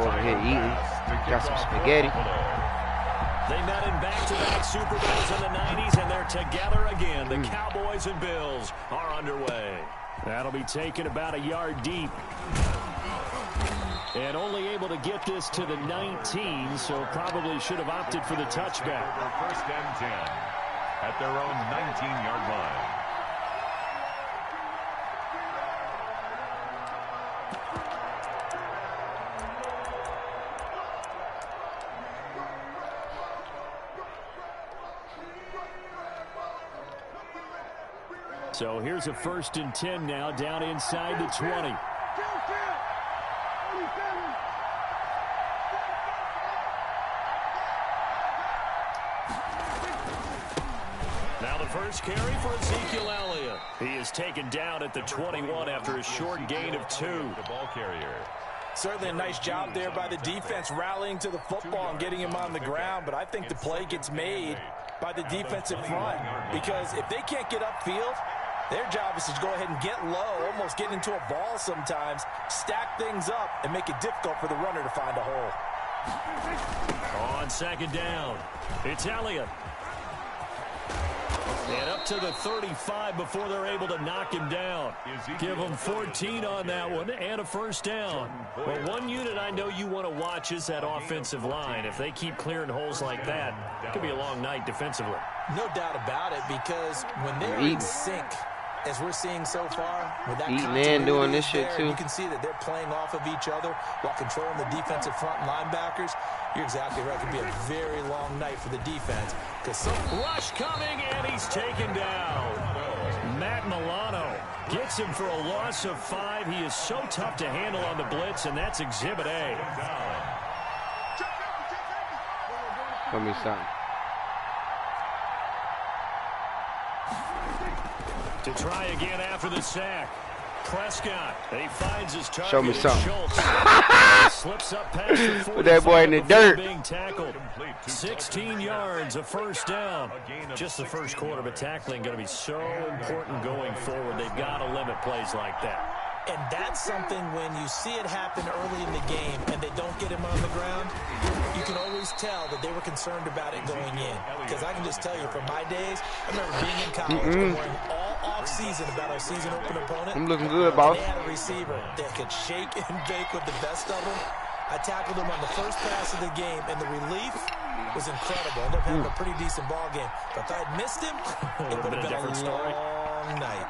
over here eating. Got some spaghetti. They met in back-to-back Super Bowls in the 90s, and they're together again. The Cowboys and Bills are underway. That'll be taken about a yard deep. And only able to get this to the 19, so probably should have opted for the touchback. First and 10 at their own 19-yard line. So here's a 1st and 10 now, down inside the 20. Now the first carry for Ezekiel Elliott. He is taken down at the 21 after a short gain of 2. The ball carrier. Certainly a nice job there by the defense rallying to the football and getting him on the ground, but I think the play gets made by the defensive front because if they can't get upfield, their job is to go ahead and get low, almost get into a ball sometimes, stack things up, and make it difficult for the runner to find a hole. On 2nd down, it's Elliott. And up to the 35 before they're able to knock him down. Give him 14 on that one and a 1st down. But one unit I know you want to watch is that offensive line. If they keep clearing holes like that, it could be a long night defensively. No doubt about it, because when they're in sync, as we're seeing so far, with that and doing this shit too, you can see that they're playing off of each other while controlling the defensive front linebackers. You're exactly right. It could be a very long night for the defense. Rush coming, and he's taken down. Matt Milano gets him for a loss of 5. He is so tough to handle on the blitz, and that's Exhibit A. Show me something. To try again after the sack. Prescott, he finds his target. Show me something. Slips up past the 45. Put that boy in the dirt. Being tackled. 16 yards, a 1st down. Just the first quarter, but tackling going to be so important going forward. They've got to limit plays like that. And that's something when you see it happen early in the game and they don't get him on the ground, you can always tell that they were concerned about it going in. Because I can just tell you from my days, I remember being in college and worrying all off-season about our season open opponent. I'm looking good, boss. They had a receiver that could shake and bake with the best of them. I tackled him on the first pass of the game, and the relief was incredible. I ended up having a pretty decent ball game. But if I had missed him, it would have been a long night.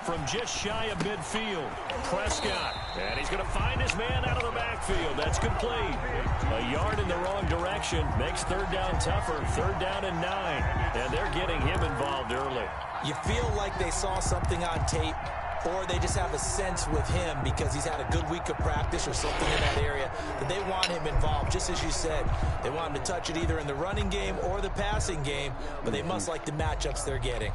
From just shy of midfield, Prescott. And he's going to find his man out of the backfield. That's complete. A yard in the wrong direction makes 3rd down tougher. 3rd down and 9. And they're getting him involved early. You feel like they saw something on tape, or they just have a sense with him because he's had a good week of practice or something in that area that they want him involved. Just as you said, they want him to touch it either in the running game or the passing game, but they must like the matchups they're getting.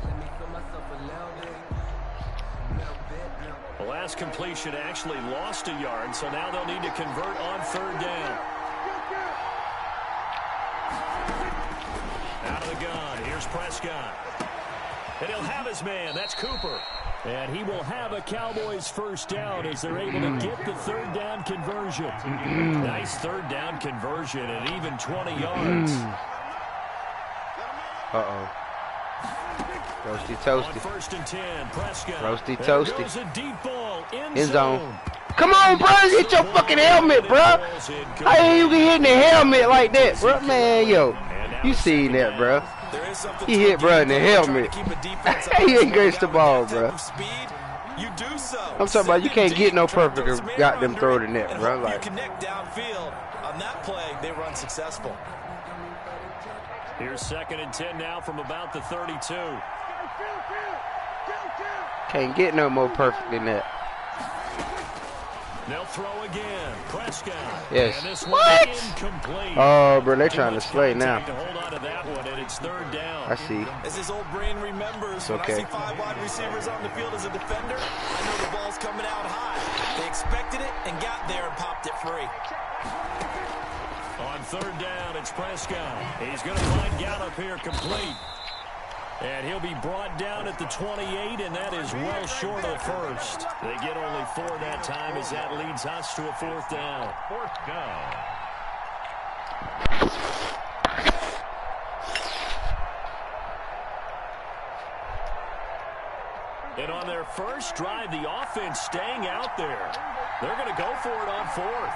The last completion actually lost a yard, so now they'll need to convert on 3rd down. Out of the gun, here's Prescott. And he'll have his man, that's Cooper. And he will have a Cowboys 1st down as they're able to get the 3rd down conversion. Nice 3rd down conversion and even 20 yards. Uh-oh. Roasty toasty. 1st and 10, Prescott. Roasty toasty. Goes a deep ball in zone. Come on, bro. Hit your fucking helmet, bro. How you can hit in the helmet like that, bro? Man, yo. You seen that, bro. He hit bro in the helmet. He ain't against the ball, bro. I'm talking about you can't get no perfect goddamn throw to net, bro. Like, connect downfield on that play, they run successful. Here's 2nd and 10 now from about the 32. Can't get no more perfect than that. They'll throw again. Prescott. Yes. And this what? Incomplete. Oh, bro, they're trying to slay now. To hold on to that one, and it's 3rd down. I see. As his old brain remembers, when I see 5 wide receivers on the field as a defender, I know the ball's coming out high. They expected it and got there and popped it free. On 3rd down, it's Prescott. He's going to find Gallup here complete. And he'll be brought down at the 28, and that is well short of the first. They get only 4 that time as that leads us to a 4th down. 4th down. And on their first drive, the offense staying out there. They're going to go for it on 4th.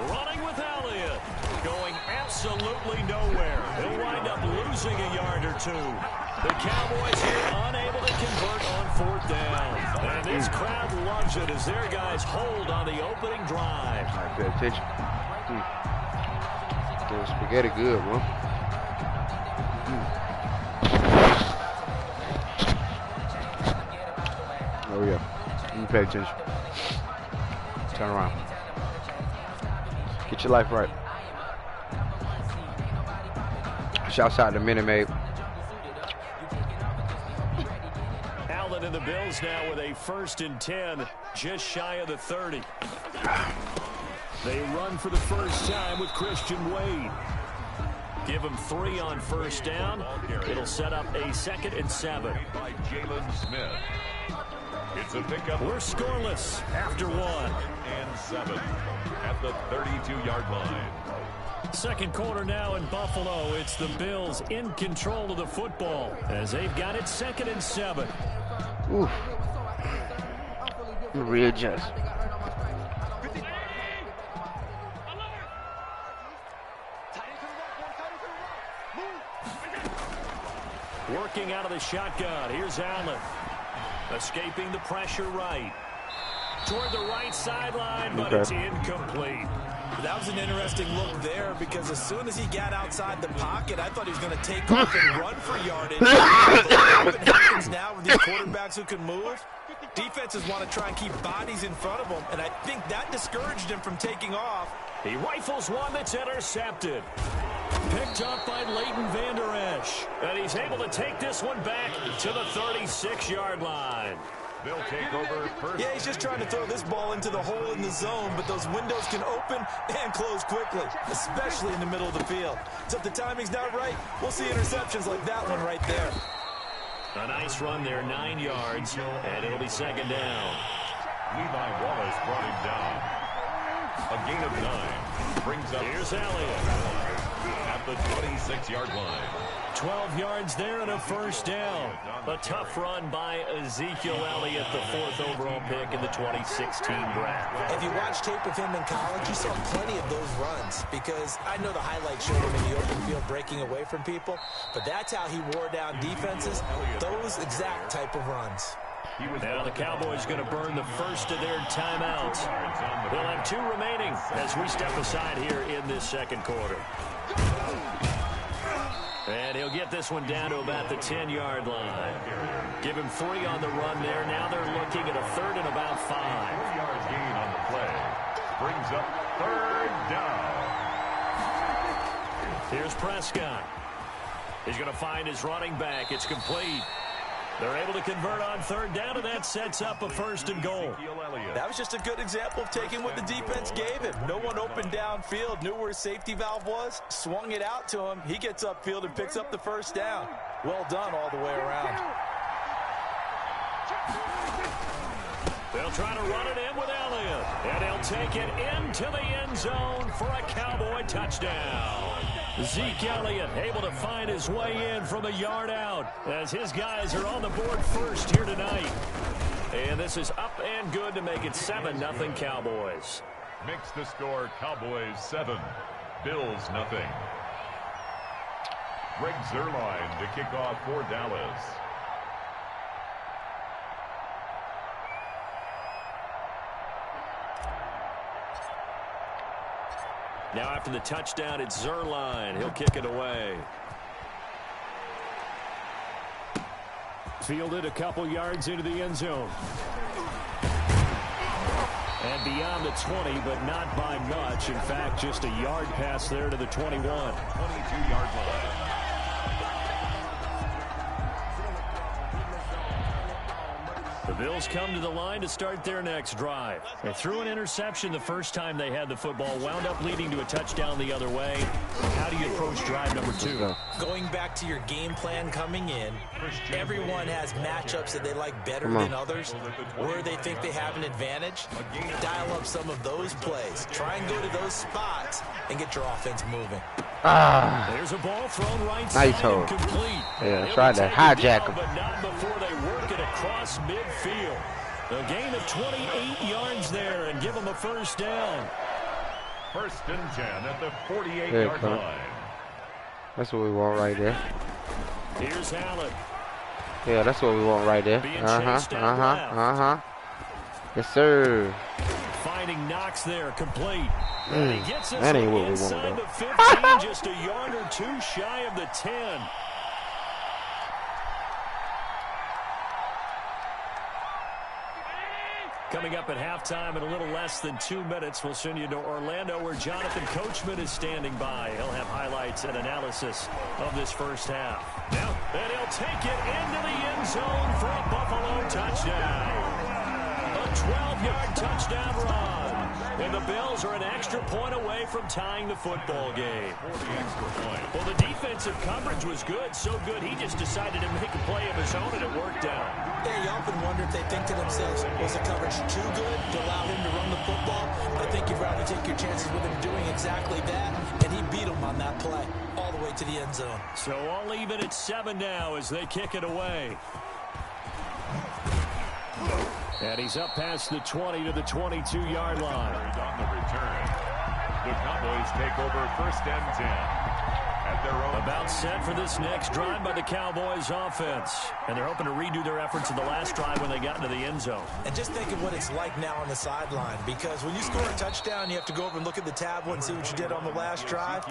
Running with Elliott. Going absolutely nowhere. He'll wind up losing a yard or 2. The Cowboys here unable to convert on 4th down. And this crowd loves it as their guys hold on the opening drive. All right, pay attention. Spaghetti good, bro. Oh yeah. You pay attention. Turn around. Get your life right. Shouts out to Minute Maid. Allen and the Bills now with a 1st and 10, just shy of the 30. They run for the first time with Christian Wade. Give him 3 on 1st down. It'll set up a 2nd and 7. By Jalen Smith. It's a pickup. We're scoreless after 1. And 7 at the 32-yard line. 2nd quarter now in Buffalo. It's the Bills in control of the football as they've got it 2nd and 7. Oof. Readjust. Working out of the shotgun. Here's Allen. Escaping the pressure right. Toward the right sideline, but it's incomplete. That was an interesting look there because as soon as he got outside the pocket, I thought he was going to take off and run for yardage. What happens now with these quarterbacks who can move? Defenses want to try and keep bodies in front of them, and I think that discouraged him from taking off. He rifles one that's intercepted. Picked up by Leighton Vander Esch. And he's able to take this one back to the 36-yard line. They'll take over first. Yeah, he's just trying to throw this ball into the hole in the zone, but those windows can open and close quickly, especially in the middle of the field. So if the timing's not right, we'll see interceptions like that one right there. A nice run there, 9 yards, and it'll be 2nd down. Levi Wallace brought him down. A gain of 9 brings up. Here's Elliott at the 26-yard line. 12 yards there and a 1st down. A tough run by Ezekiel Elliott, the 4th overall pick in the 2016 draft. If you watch tape of him in college, you saw plenty of those runs because I know the highlights showed him in the open field breaking away from people, but that's how he wore down defenses, those exact type of runs. Now the Cowboys going to burn the first of their timeouts. They'll have 2 remaining as we step aside here in this 2nd quarter. And he'll get this one down to about the 10-yard line. Give him 3 on the run there. Now they're looking at a 3rd and about 5. 4 yards gain on the play. Brings up 3rd down. Here's Prescott. He's going to find his running back. It's complete. They're able to convert on 3rd down, and that sets up a 1st and goal. That was just a good example of taking what the defense gave him. No one opened downfield, knew where his safety valve was, swung it out to him. He gets upfield and picks up the 1st down. Well done all the way around. They'll try to run it in with Elliott, and he'll take it into the end zone for a Cowboy touchdown. Zeke Elliott able to find his way in from a yard out as his guys are on the board first here tonight. And this is up and good to make it 7-0 Cowboys. Makes the score Cowboys 7, Bills 0. Greg Zuerlein to kick off for Dallas. Now after the touchdown, it's Zuerlein. He'll kick it away. Fielded a couple yards into the end zone. And beyond the 20, but not by much. In fact, just a yard pass there to the 21. 22-yard line. The Bills come to the line to start their next drive. They threw an interception the first time they had the football, wound up leading to a touchdown the other way. How do you approach drive number 2? Going back to your game plan coming in, everyone has matchups that they like better than others, where they think they have an advantage. Dial up some of those plays. Try and go to those spots and get your offense moving. There's a ball thrown right side and complete. Yeah, tried to hijack him. But not before they work it across midfield. A gain of 28 yards there and give them a first down. 1st and 10 at the 48-yard line. That's what we want right there. Here's Allen. Yeah, that's what we want right there. Yes, sir. Finding Knox there, complete. And he gets us that ain't what we inside wanted, the 15, just a yard or 2 shy of the 10. Coming up at halftime in a little less than 2 minutes, we'll send you to Orlando where Jonathan Coachman is standing by. He'll have highlights and analysis of this first half. Now, and he'll take it into the end zone for a Buffalo touchdown. A 12-yard touchdown run. And the Bills are an extra point away from tying the football game. Well, the defensive coverage was good, so good he just decided to make a play of his own, and it worked out. Yeah, you often wonder if they think to themselves, was the coverage too good to allow him to run the football? I think you'd rather take your chances with him doing exactly that, and he beat him on that play all the way to the end zone. So all even at 7 now as they kick it away. And he's up past the 20 to the 22-yard line. On the return, the Cowboys take over 1st and 10 at their own. About set for this next drive by the Cowboys offense. And they're hoping to redo their efforts in the last drive when they got into the end zone. And just think of what it's like now on the sideline, because when you score a touchdown, you have to go over and look at the tablet and see what you did on the last drive.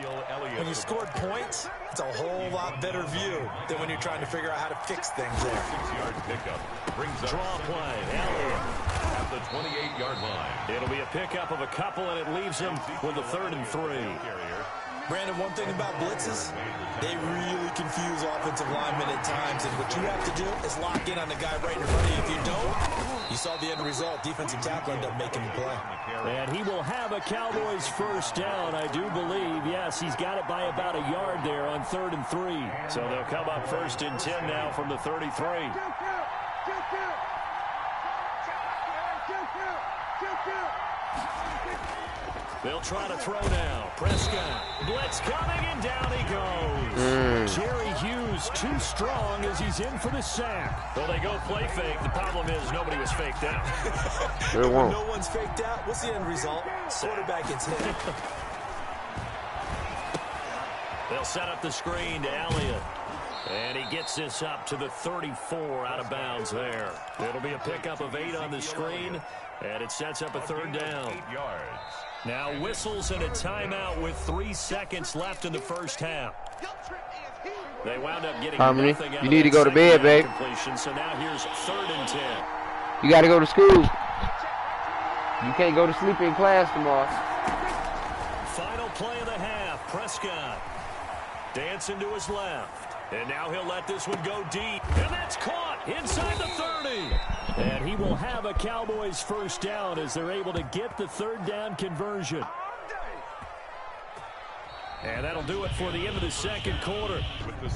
When you scored points, it's a whole lot better view than when you're trying to figure out how to fix things there. 6-yard pickup brings up Draw play. Elliott at the 28-yard line. It'll be a pickup of a couple, and it leaves him with a 3rd and 3. Brandon, one thing about blitzes, they really confuse offensive linemen at times, and what you have to do is lock in on the guy right in front of you. If you don't, you saw the end result. Defensive tackle ended up making the play. And he will have a Cowboys first down, I do believe. Yes, he's got it by about a yard there on 3rd and 3. So they'll come up 1st and 10 now from the 33. They'll try to throw now. Prescott. Blitz coming, and down he goes. Jerry Hughes too strong as he's in for the sack. Well, they go play fake. The problem is nobody was faked out. When no one's faked out, what's the end result? Quarterback gets hit. They'll set up the screen to Elliott. And he gets this up to the 34 out of bounds there. It'll be a pickup of 8 on the screen, and it sets up a 3rd down. 8 yards. Now whistles and a timeout with 3 seconds left in the first half. They wound up getting nothing out you need of to go to bed, babe. Completion, so now here's 3rd and 10. You got to go to school. You can't go to sleep in class tomorrow. Final play of the half. Prescott dancing to his left. And now he'll let this one go deep. And that's caught inside the 30. And he will have a Cowboys first down as they're able to get the 3rd down conversion. And that'll do it for the end of the second quarter.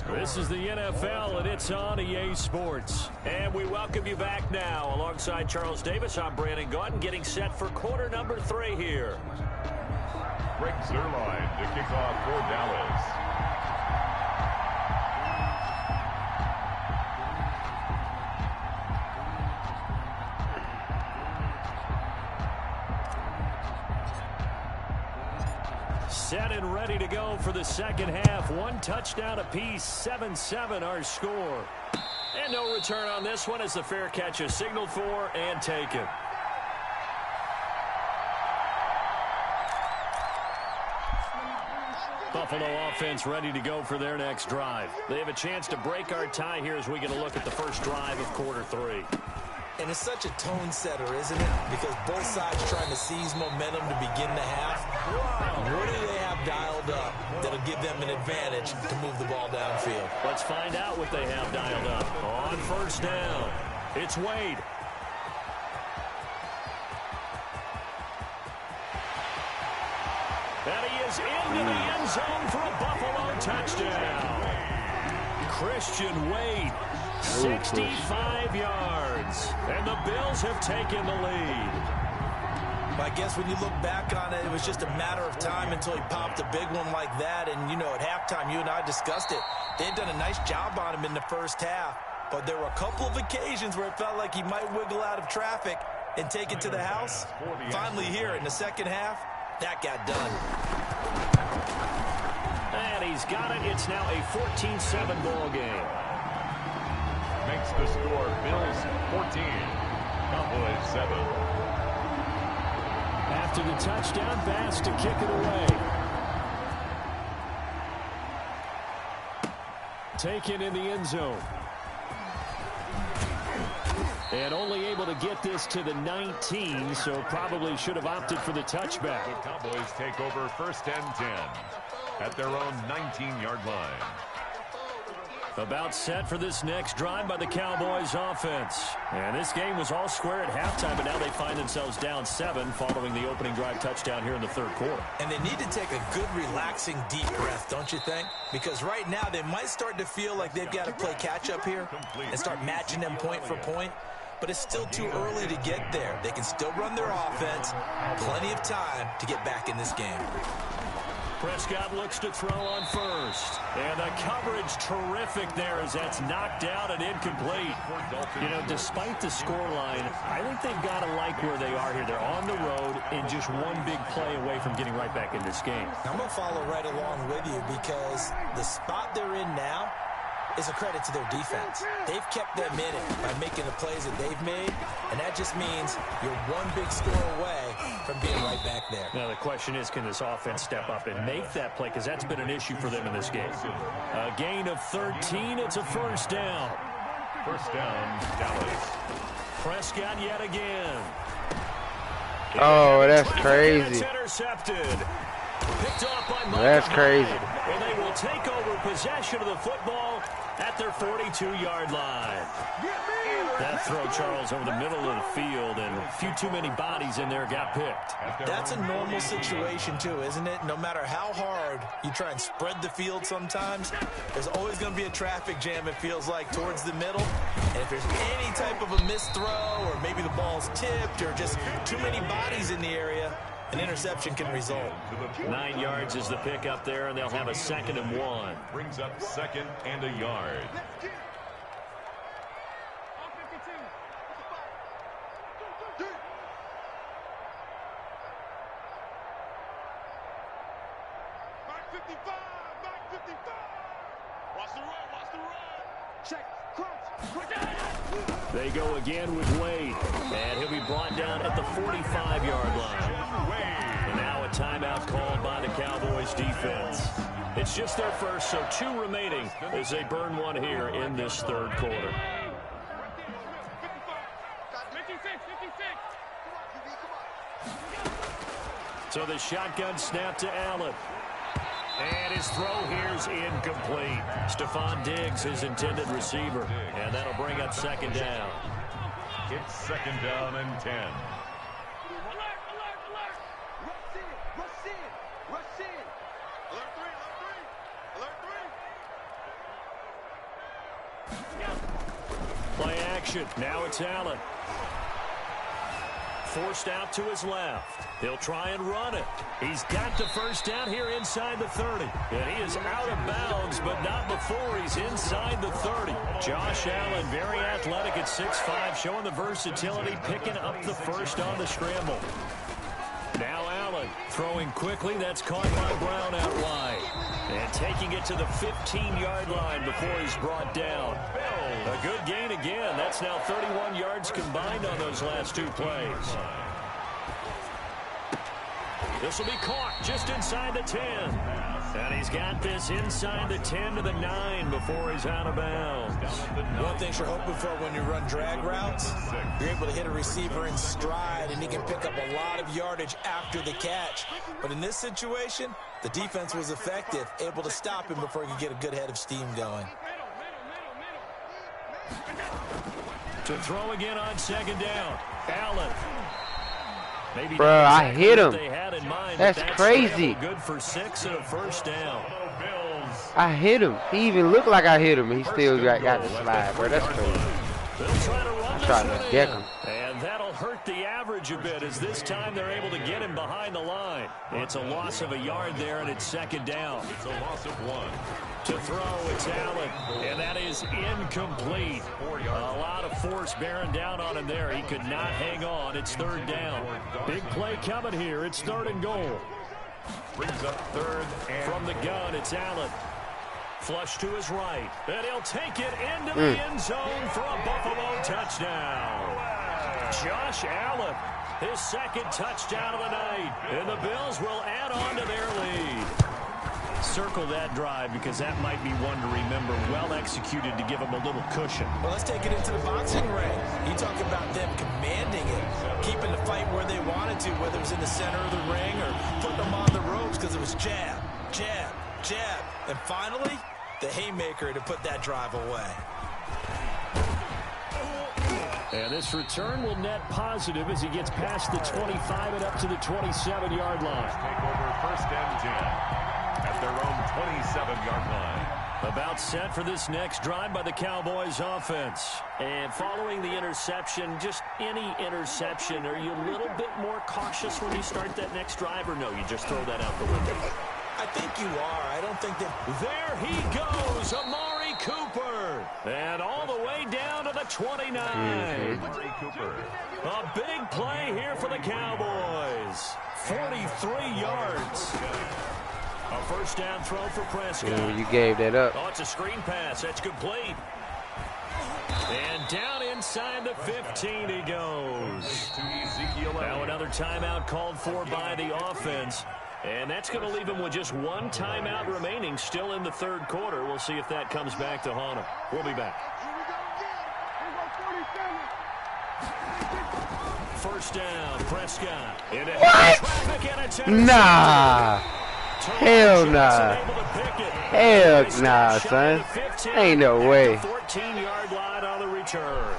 This is the NFL, and it's on EA Sports. And we welcome you back now. Alongside Charles Davis, I'm Brandon Gaudin, getting set for quarter number 3 here. Greg Zuerlein to kick off for Dallas. Set and ready to go for the second half. 1 touchdown apiece, 7-7 our score. And no return on this one as the fair catch is signaled for and taken. Buffalo offense ready to go for their next drive. They have a chance to break our tie here as we get a look at the first drive of quarter 3. And it's such a tone setter, isn't it? Because both sides trying to seize momentum to begin the half. What do they have dialed up that'll give them an advantage to move the ball downfield? Let's find out what they have dialed up. On first down, it's Wade. goes into the end zone for a Buffalo touchdown. Christian Wade, 65 yards. And the Bills have taken the lead. I guess when you look back on it, it was just a matter of time until he popped a big one like that. And, you know, at halftime, you and I discussed it. They had done a nice job on him in the first half. But there were a couple of occasions where it felt like he might wiggle out of traffic and take it to the house. Finally here in the second half, that got done. And he's got it. It's now a 14-7 ball game. Makes the score Bills 14, Cowboys 7. After the touchdown pass to kick it away. Taken in the end zone. And only able to get this to the 19, so probably should have opted for the touchback. The Cowboys take over 1st and 10 at their own 19-yard line. About set for this next drive by the Cowboys offense. And this game was all square at halftime, but now they find themselves down 7 following the opening drive touchdown here in the third quarter. And they need to take a good, relaxing, deep breath, don't you think? Because right now they might start to feel like they've got to play catch-up here and start matching them point for point. But it's still too early to get there. They can still run their offense. Plenty of time to get back in this game. Prescott looks to throw on first. And the coverage terrific there as that's knocked out and incomplete. You know, despite the scoreline, I think they've got to like where they are here. They're on the road and just one big play away from getting right back in this game. I'm going to follow right along with you because the spot they're in now is a credit to their defense. They've kept them in it by making the plays that they've made, and that just means you're one big score away from being right back there. Now the question is, can this offense step up and make that play? Because that's been an issue for them in this game. A gain of 13. It's a first down. First down, Dallas. Prescott yet again. Oh, that's crazy. It's intercepted. Picked off by Micah That's crazy. Hyde, and they will take over possession of the football at their 42-yard line. That throw, Charles, over the middle of the field, and a few too many bodies in there got picked. That's a normal situation, too, isn't it? No matter how hard you try and spread the field sometimes, there's always going to be a traffic jam, it feels like, towards the middle. And if there's any type of a missed throw, or maybe the ball's tipped, or just too many bodies in the area, an interception can result. 9 yards is the pick up there, and they'll have a 2nd and 1. Brings up 2nd and a yard. Back 55, back 55. Watch the run. Check, crunch. They go again with Wade, and he'll be brought down at the 45-yard line. And now a timeout called by the Cowboys defense. It's just their first, so 2 remaining as they burn one here in this third quarter. 56. So the shotgun snap to Allen. And his throw here's incomplete. Stephon Diggs, his intended receiver. And that'll bring up 2nd down. It's 2nd down and 10. Alert. Rush in. Alert 3. Play action. Now it's Allen. Forced out to his left. He'll try and run it. He's got the first down here inside the 30. And he is out of bounds, but not before he's inside the 30. Josh Allen, very athletic at 6'5", showing the versatility, picking up the first on the scramble. Now Allen throwing quickly. That's caught by Brown out wide. And taking it to the 15-yard line before he's brought down. A good gain again. That's now 31 yards combined on those last 2 plays. This will be caught just inside the 10. And he's got this inside the 10 to the 9 before he's out of bounds. One thing you're hoping for when you run drag routes, you're able to hit a receiver in stride, and he can pick up a lot of yardage after the catch. But in this situation, the defense was effective, able to stop him before he could get a good head of steam going. To throw again on 2nd down. Allen. Maybe Bro, not I exactly hit what him. they had in mind, That's but crazy. good for 6 and a first down. I hit him. He even looked like I hit him. He still got the slide, bro. That's crazy. They'll try to run I'm trying to deck him. And that'll hurt the average a bit as this time they're able to get him behind the line. It's a loss of a yard there, and it's second down. It's a loss of 1. To throw, it's Allen, and that is incomplete. A lot of force bearing down on him there. He could not hang on. It's third down. Big play coming here. It's 3rd and goal. Brings up 3rd and From the gun, it's Allen. Flush to his right, and he'll take it into the end zone for a Buffalo touchdown. Josh Allen, his 2nd touchdown of the night, and the Bills will add on to their lead. Circle that drive because that might be one to remember. Well executed to give them a little cushion. Well, let's take it into the boxing ring. You talk about them commanding it, keeping the fight where they wanted to, whether it was in the center of the ring or putting them on the ropes because it was jab, jab, jab. And finally, the haymaker to put that drive away. And this return will net positive as he gets past the 25 and up to the 27-yard line. take over 1st and 10 at their own 27-yard line. About set for this next drive by the Cowboys offense. And following the interception, just any interception, are you a little bit more cautious when you start that next drive, or no, you just throw that out the window? I think you are. I don't think that... There he goes, Amari Cooper. And all the way down to the 29. Amari Cooper. A big play here for the Cowboys. 43 yards. A first down throw for Prescott. Yeah, you gave that up. Oh, it's a screen pass. That's complete. And down inside the 15 he goes. Now another timeout called for by the offense. And that's going to leave him with just one timeout remaining still in the 3rd quarter. We'll see if that comes back to haunt him. We'll be back. First down, Prescott. What? Nah. Hell nah. Hell nah, son. Ain't no way. 14-yard line on the return.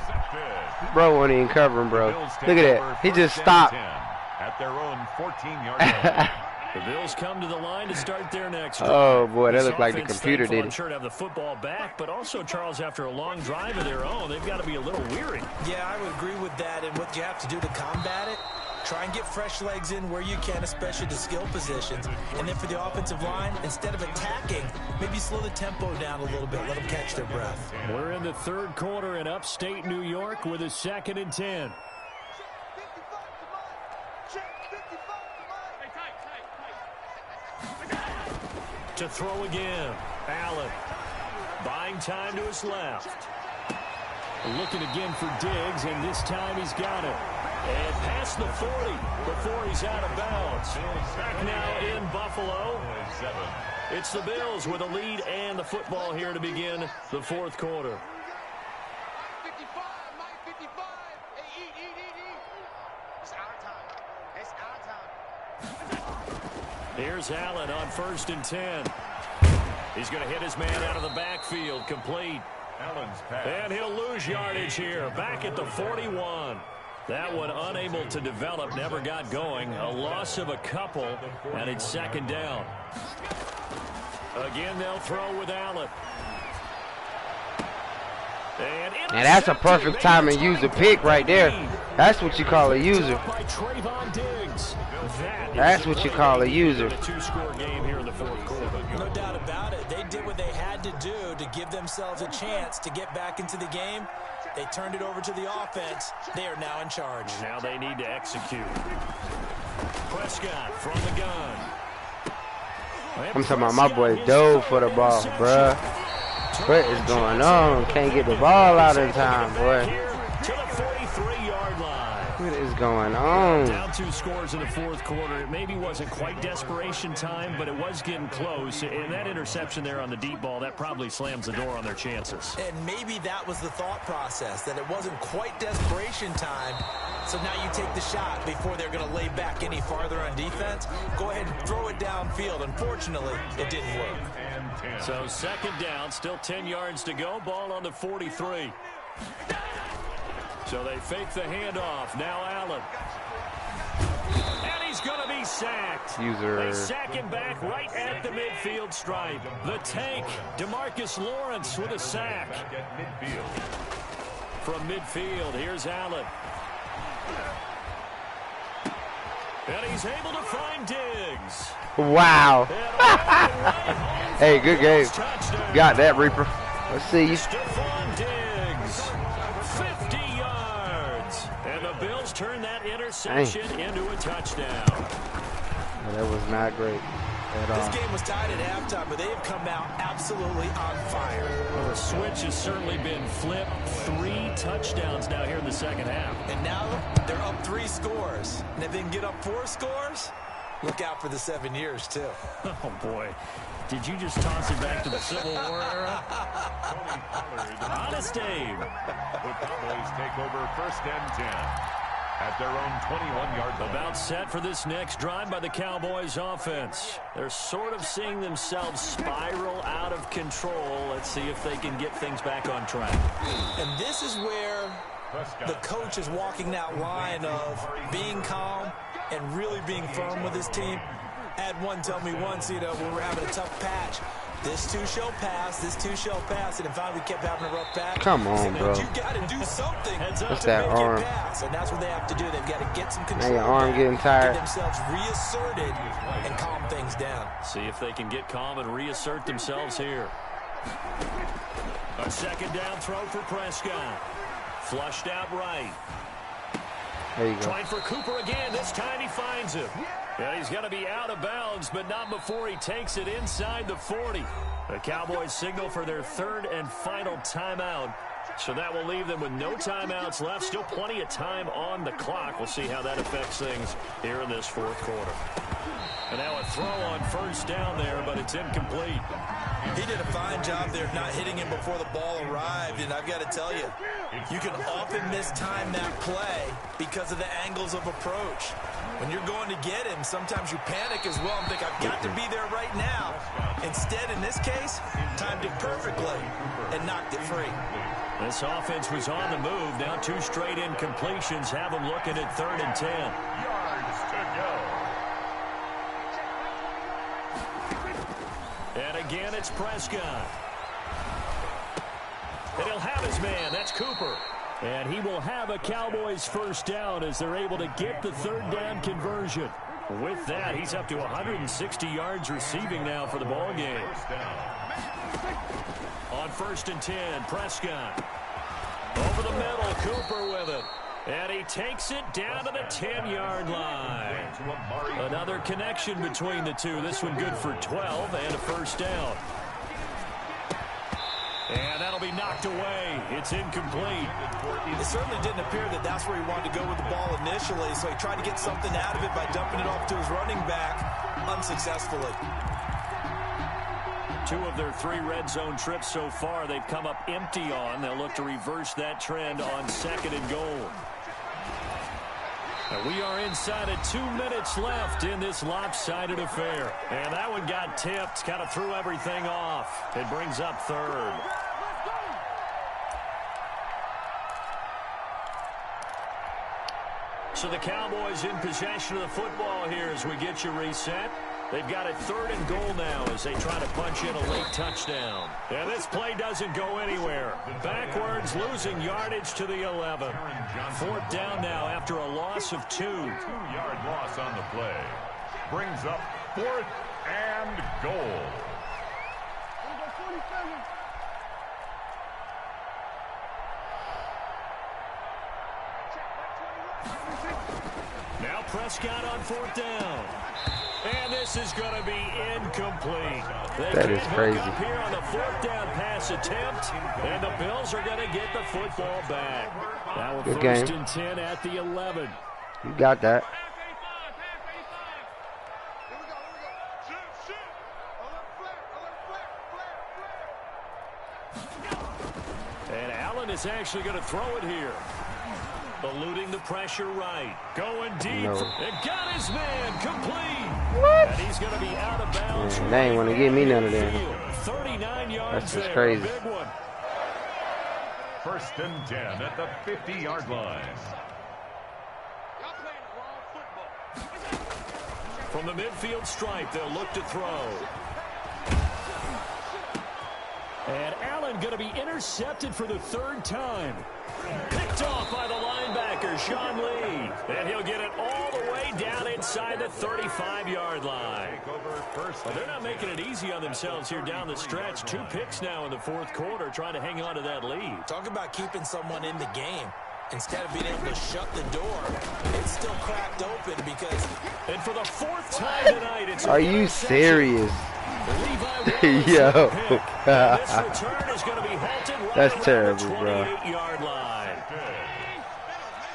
Bro won't even cover him, bro. Look at that. He just stopped. At their own 14-yard line. The Bills come to the line to start their next drive. Oh, boy, that This looked like the offense computer thankful, did I'm it. sure to have the football back, but also, Charles, after a long drive of their own, they've got to be a little weary. Yeah, I would agree with that. And what you have to do to combat it, try and get fresh legs in where you can, especially the skill positions. And then for the offensive line, instead of attacking, maybe slow the tempo down a little bit. Let them catch their breath. We're in the 3rd quarter in upstate New York with a 2nd and 10. To throw again, Allen. Buying time to his left. Looking again for Diggs, and this time he's got it. And past the 40 before he's out of bounds. Back now in Buffalo. It's the Bills with a lead and the football here to begin the 4th quarter. 55, Mike 55. Hey, eat. It's our time. It's our time. Here's Allen on 1st and 10. He's going to hit his man out of the backfield, complete. Allen's pass. And he'll lose yardage here, back at the 41. That one unable to develop, never got going. A loss of a couple, and it's 2nd down. Again, they'll throw with Allen. And that's a perfect time to use a pick right there. That's what you call a user. That's what you call a user. A 2-score game here in the 4th quarter. No doubt about it. They did what they had to do to give themselves a chance to get back into the game. They turned it over to the offense. They are now in charge. Now they need to execute. Prescott from the gun. I'm talking about my boy dove for the ball, bruh. What is going on? Can't get the ball out in time, boy. To the 43-yard line. What is going on? Down 2 scores in the 4th quarter. It maybe wasn't quite desperation time, but it was getting close. And that interception there on the deep ball, that probably slams the door on their chances. And maybe that was the thought process, that it wasn't quite desperation time. So now you take the shot before they're going to lay back any farther on defense. Go ahead and throw it downfield. Unfortunately, it didn't work. So 2nd down, still 10 yards to go. Ball on the 43. So they fake the handoff. Now Allen. And he's going to be sacked. They sack him back right at the midfield stripe. The tank, DeMarcus Lawrence with a sack. From midfield, here's Allen. And he's able to find Diggs. Wow. Hey, good game. Got that, Reaper. Let's see. Stephon Diggs, 50 yards. And the Bills turn that interception into a touchdown. Oh, that was not great at all. This game was tied at halftime, but they have come out absolutely on fire. Well, the switch has certainly been flipped. 3 touchdowns now here in the second half. And now they're up 3 scores. And if they can get up 4 scores, look out for the 7 years, too. Oh, boy. Did you just toss it back to the Civil War era? Honest Dave. The Cowboys take over 1st and 10 at their own 21-yard line. About set for this next drive by the Cowboys offense. They're sort of seeing themselves spiral out of control. Let's see if they can get things back on track. And this is where the coach is walking that line of being calm and really being firm with his team. I had one tell me once, you know, we were having a tough patch. This too shall pass, this too shall pass, and finally we kept having a rough patch. Come on, said, bro. You got to do something What's to that make arm? it pass, and that's what they have to do. They've got to get some control. Now your arm getting tired. Get themselves reasserted and calm things down. See if they can get calm and reassert themselves here. A second down throw for Prescott. Flushed out right. There you go. Trying for Cooper again. This time he finds him. And he's going to be out of bounds, but not before he takes it inside the 40. The Cowboys signal for their 3rd and final timeout. So that will leave them with no timeouts left. Still plenty of time on the clock. We'll see how that affects things here in this 4th quarter. And now a throw on 1st down there, but it's incomplete. He did a fine job there of not hitting him before the ball arrived, and I've got to tell you, you can often mistime that play because of the angles of approach. When you're going to get him, sometimes you panic as well and think, I've got to be there right now. Instead, in this case, timed it perfectly and knocked it free. This offense was on the move. Now 2 straight incompletions have them looking at 3rd and 10. Yards to go. And again, it's Prescott. And he'll have his man. That's Cooper. And he will have a Cowboys 1st down as they're able to get the 3rd down conversion. With that, he's up to 160 yards receiving now for the ball game. On 1st and 10, Prescott. Over the middle, Cooper with it. And he takes it down to the 10-yard line. Another connection between the two. This one good for 12 and a 1st down. And that'll be knocked away. It's incomplete. It certainly didn't appear that that's where he wanted to go with the ball initially, so he tried to get something out of it by dumping it off to his running back unsuccessfully. 2 of their 3 red zone trips so far they've come up empty on. They'll look to reverse that trend on 2nd and goal. And we are inside of 2 minutes left in this lopsided affair. And that one got tipped, kind of threw everything off. It brings up 3rd. So the Cowboys in possession of the football here as we get you reset. They've got it 3rd and goal now as they try to punch in a late touchdown. And this play doesn't go anywhere. Backwards, losing yardage to the 11. 4th down now after a loss of 2. 2-yard loss on the play. Brings up 4th and goal. Now Prescott on 4th down. And this is going to be incomplete. That is crazy. Up here on the 4th down pass attempt, and the Bills are going to get the football back. Now a 1st and 10 at the 11. You got that. And Allen is actually going to throw it here. Eluding the pressure right. Going deep. No. And got his man complete. What? And he's going to be out of bounds. Man, they ain't want to give me none of that. 39 yards That's just there. crazy. Big one. 1st and 10 at the 50-yard line. Y'all playing the wrong football. From the midfield stripe, they'll look to throw. And Allen going to be intercepted for the third time. Picked off by the linebacker, Sean Lee. And he'll get it all the way down inside the 35-yard line. Well, they're not making it easy on themselves here down the stretch. 2 picks now in the fourth quarter, trying to hang on to that lead. Talk about keeping someone in the game. Instead of being able to shut the door, it's still cracked open because... And for the 4th time tonight, it's... Are you serious? Yo. That's terrible, bro.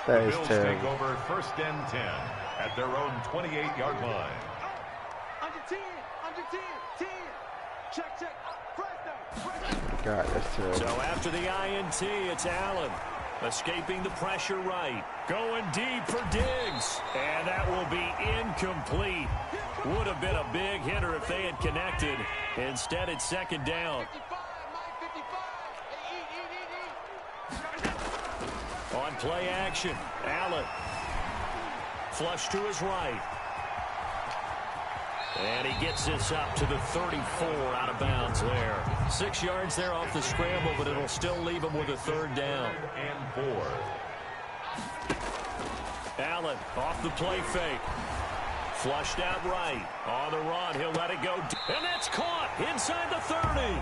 That is terrible. Take over 1st and 10 at their own 28-yard line. Under 10, under 10, 10. Check, check. Press down. God, that's terrible. So after the INT, it's Allen. Escaping the pressure right. Going deep for Diggs. And that will be incomplete. Would have been a big hitter if they had connected. Instead, it's 2nd down. 55, On play action, Allen. Flush to his right. And he gets this up to the 34 out of bounds there. 6 yards there off the scramble, but it'll still leave him with a 3rd down. And 4. Allen off the play fake. Flushed out right. On the run, he'll let it go. And that's caught inside the 30.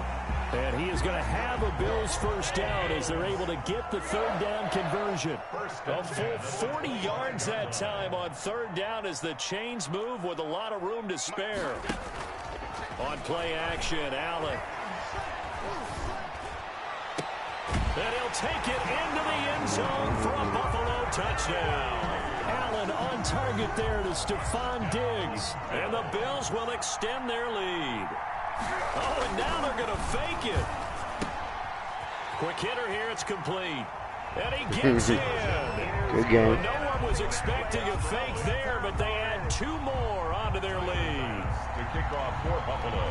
And he is going to have a Bills 1st down as they're able to get the 3rd down conversion. A full 40 yards that time on 3rd down as the chains move with a lot of room to spare. On play action, Allen. And he'll take it into the end zone for a Buffalo touchdown. Allen on target there to Stephon Diggs. And the Bills will extend their lead. Oh, and now they're going to fake it. Quick hitter here, it's complete. And he gets in. Good game. No one was expecting a fake there, but they add 2 more onto their lead. To kick off for Buffalo.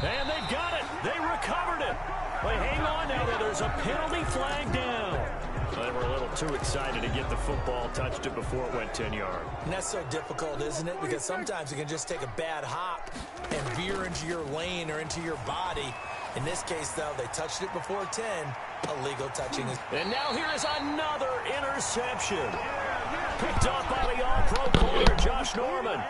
And they've got it. They recovered it. But hang on now, though. There's a penalty flag down. They were a little too excited to get the football, touched it before it went 10 yards. And that's so difficult, isn't it? Because sometimes you can just take a bad hop and veer into your lane or into your body. In this case, though, they touched it before 10. Illegal touching. And now here is another interception. Picked off by the all-pro corner, Josh Norman.